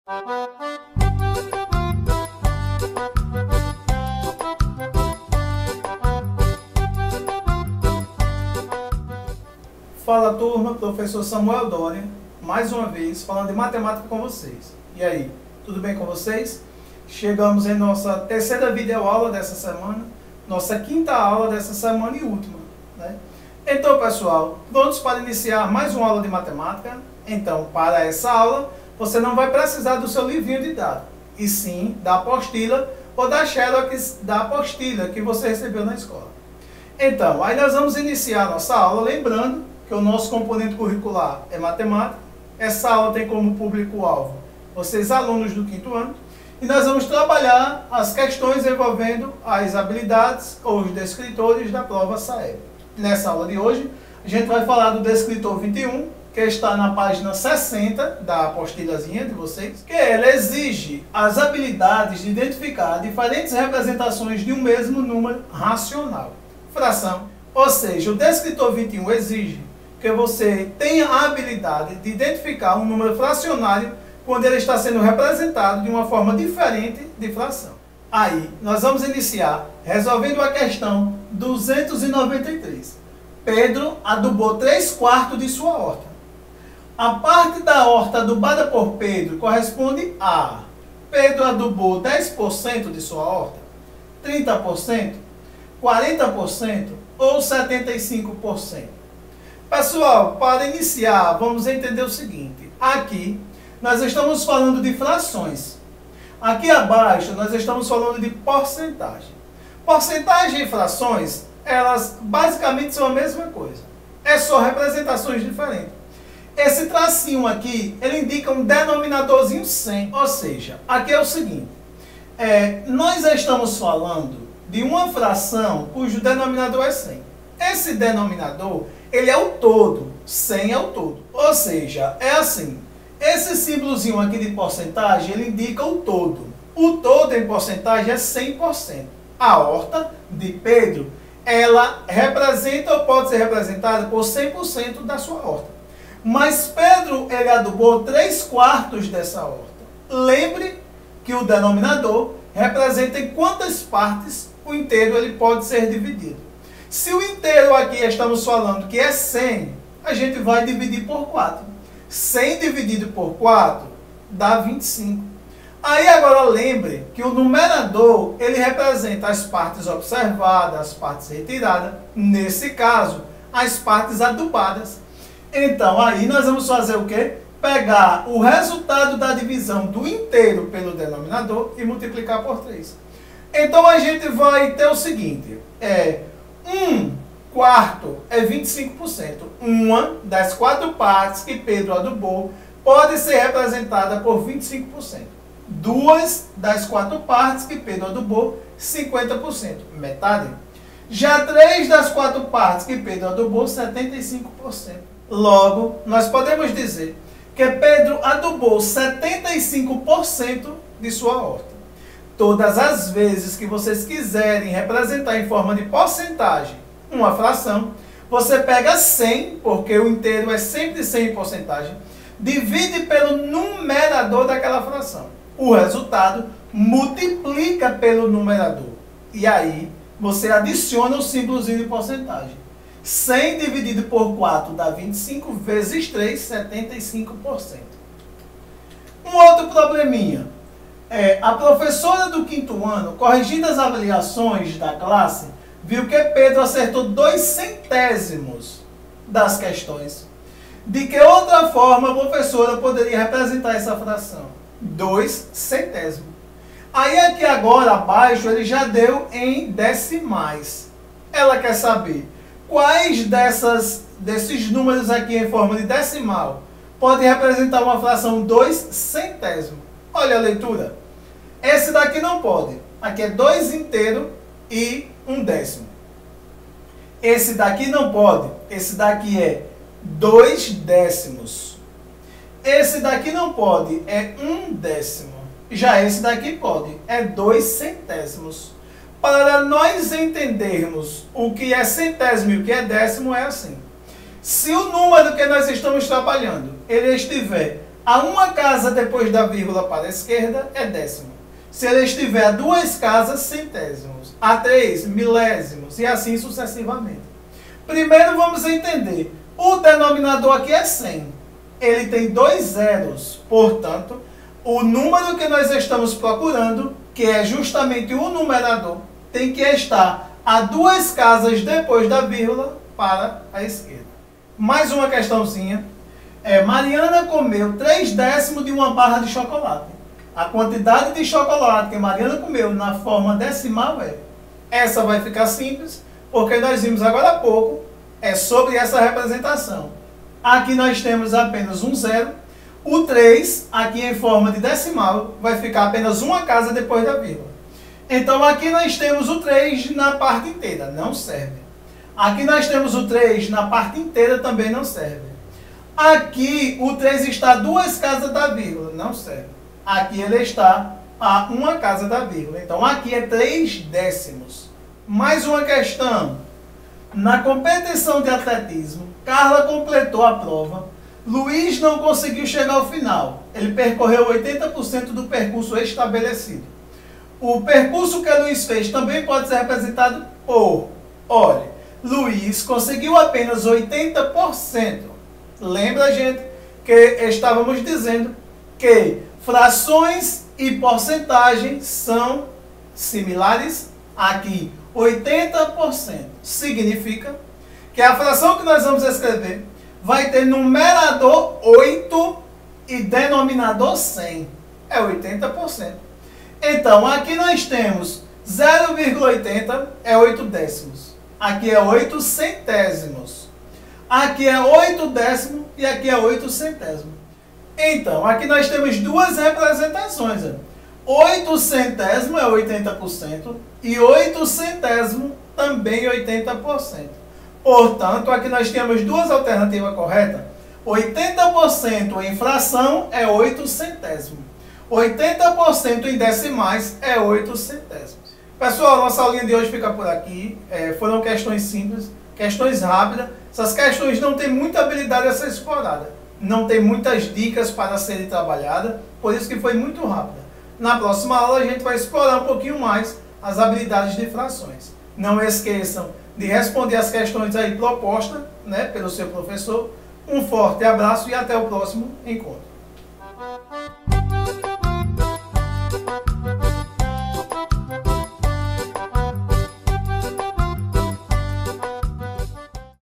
Fala turma, professor Samuel Doria, mais uma vez falando de matemática com vocês. E aí, tudo bem com vocês? Chegamos em nossa terceira videoaula dessa semana, nossa quinta aula dessa semana e última, né? Então pessoal, prontos para iniciar mais uma aula de matemática? Então, para essa aula, você não vai precisar do seu livrinho didático, e sim da apostila ou da xerox da apostila que você recebeu na escola. Então, aí nós vamos iniciar a nossa aula, lembrando que o nosso componente curricular é matemática. Essa aula tem como público-alvo vocês alunos do quinto ano, e nós vamos trabalhar as questões envolvendo as habilidades ou os descritores da prova SAEB. Nessa aula de hoje, a gente vai falar do descritor 21, que está na página 60 da apostilazinha de vocês, que ele exige as habilidades de identificar diferentes representações de um mesmo número racional, fração. Ou seja, o descritor 21 exige que você tenha a habilidade de identificar um número fracionário quando ele está sendo representado de uma forma diferente de fração. Aí, nós vamos iniciar resolvendo a questão 293. Pedro adubou 3/4 de sua horta. A parte da horta adubada por Pedro corresponde a: Pedro adubou 10% de sua horta, 30%, 40% ou 75%. Pessoal, para iniciar, vamos entender o seguinte. Aqui, nós estamos falando de frações. Aqui abaixo, nós estamos falando de porcentagem. Porcentagem e frações, elas basicamente são a mesma coisa. É só representações diferentes. Esse tracinho aqui, ele indica um denominadorzinho 100. Ou seja, aqui é o seguinte. Nós estamos falando de uma fração cujo denominador é 100. Esse denominador, ele é o todo. 100 é o todo. Ou seja, é assim. Esse símbolozinho aqui de porcentagem, ele indica o todo. O todo em porcentagem é 100%. A horta de Pedro, ela representa ou pode ser representada por 100% da sua horta. Mas Pedro, ele adubou 3/4 dessa horta. Lembre que o denominador representa em quantas partes o inteiro ele pode ser dividido. Se o inteiro aqui estamos falando que é 100, a gente vai dividir por 4. 100 dividido por 4 dá 25. Aí agora lembre que o numerador, ele representa as partes observadas, as partes retiradas, nesse caso, as partes adubadas. Então aí nós vamos fazer o quê? Pegar o resultado da divisão do inteiro pelo denominador e multiplicar por 3. Então a gente vai ter o seguinte, 1/4 é 25%. Uma das 4 partes que Pedro adubou pode ser representada por 25%. Duas das 4 partes que Pedro adubou, 50%, metade. Já 3 das 4 partes que Pedro adubou, 75%. Logo, nós podemos dizer que Pedro adubou 75% de sua horta. Todas as vezes que vocês quiserem representar em forma de porcentagem uma fração, você pega 100, porque o inteiro é sempre 100 em porcentagem, divide pelo numerador daquela fração. O resultado multiplica pelo numerador. E aí, você adiciona o símbolozinho de porcentagem. 100 dividido por 4 dá 25, vezes 3, 75%. Um outro probleminha. A professora do quinto ano, corrigindo as avaliações da classe, viu que Pedro acertou 2 centésimos das questões. De que outra forma a professora poderia representar essa fração? 2 centésimos. Aí aqui agora abaixo ele já deu em decimais. Ela quer saber quais desses números aqui em forma de decimal podem representar uma fração 2 centésimos. Olha a leitura. Esse daqui não pode. Aqui é 2 inteiro e 1/10. Esse daqui não pode. Esse daqui é 2/10. Esse daqui não pode. É 1/10. Já esse daqui pode. É 2 centésimos. Para nós entendermos o que é centésimo e o que é décimo, é assim. Se o número que nós estamos trabalhando, ele estiver A uma casa depois da vírgula para a esquerda é décimo. Se ele estiver a 2 casas, centésimos. A 3, milésimos. E assim sucessivamente. Primeiro vamos entender. O denominador aqui é 100. Ele tem 2 zeros. Portanto, o número que nós estamos procurando, que é justamente o numerador, tem que estar a 2 casas depois da vírgula para a esquerda. Mais uma questãozinha. Mariana comeu 3/10 de uma barra de chocolate. A quantidade de chocolate que Mariana comeu na forma decimal é... Essa vai ficar simples, porque nós vimos agora há pouco, sobre essa representação. Aqui nós temos apenas um zero. O 3, aqui em forma de decimal, vai ficar apenas uma casa depois da vírgula. Então aqui nós temos o 3 na parte inteira, não serve. Aqui nós temos o 3 na parte inteira, também não serve. Aqui o 3 está a 2 casas da vírgula, não serve. Aqui ele está a uma casa da vírgula. Então aqui é 3/10. Mais uma questão. Na competição de atletismo, Carla completou a prova. Luiz não conseguiu chegar ao final. Ele percorreu 80% do percurso estabelecido. O percurso que Luiz fez também pode ser representado por... Olha, Luiz conseguiu apenas 80%. Lembra, gente, que estávamos dizendo que frações e porcentagens são similares? Aqui, 80%. Significa que a fração que nós vamos escrever vai ter numerador 8 e denominador 100. É 80%. Então, aqui nós temos 0,80 é 8/10. Aqui é 8 centésimos. Aqui é 8/10 e aqui é 8 centésimos. Então, aqui nós temos duas representações. 8 centésimo é 80% e 8 centésimo também 80%. Portanto, aqui nós temos duas alternativas corretas. 80% em fração é 8 centésimo. 80% em decimais é 8 centésimos. Pessoal, nossa aulinha de hoje fica por aqui. Foram questões simples, questões rápidas. Essas questões não têm muita habilidade a ser explorada. Não tem muitas dicas para serem trabalhadas, por isso que foi muito rápida. Na próxima aula a gente vai explorar um pouquinho mais as habilidades de frações. Não esqueçam de responder as questões aí propostas, pelo seu professor. Um forte abraço e até o próximo encontro.